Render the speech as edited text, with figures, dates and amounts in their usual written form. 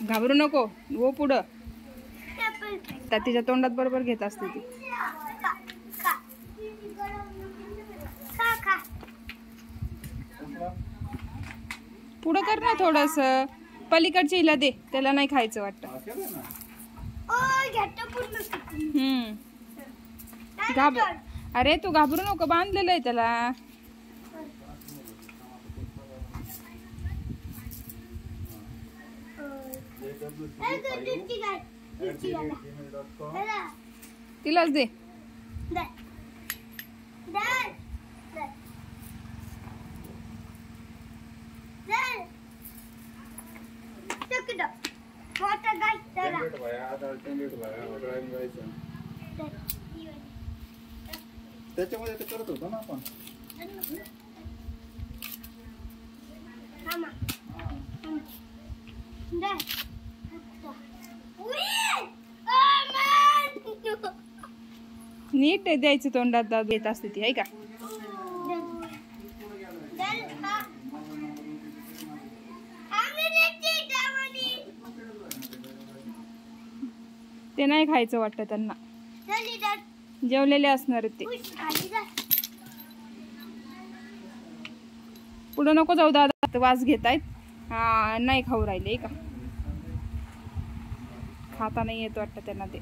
घाबरू नको, वो पुढं. त्या तिच्या तोंडात बरोबर घेत असते ती. पुढं कर ना थोडस. पलीकडच्या हिला दे, त्याला नाही खायचं वाटतं. अरे तू घाबरू नको, बांधलेलं आहे त्याला. तिलाच दे. त्याच्यामध्ये ते करत होतो ना आपण. नीट द्यायचं तोंडात, देत असते ती, आहे का? ते नाही खायचं वाटतं त्यांना. जेवलेले असणार ते. पुढं नको जाऊ दादा, वास घेतायत. हा नाही खाऊ राहिले का? खाता नाही येत वाटतं त्यांना ते.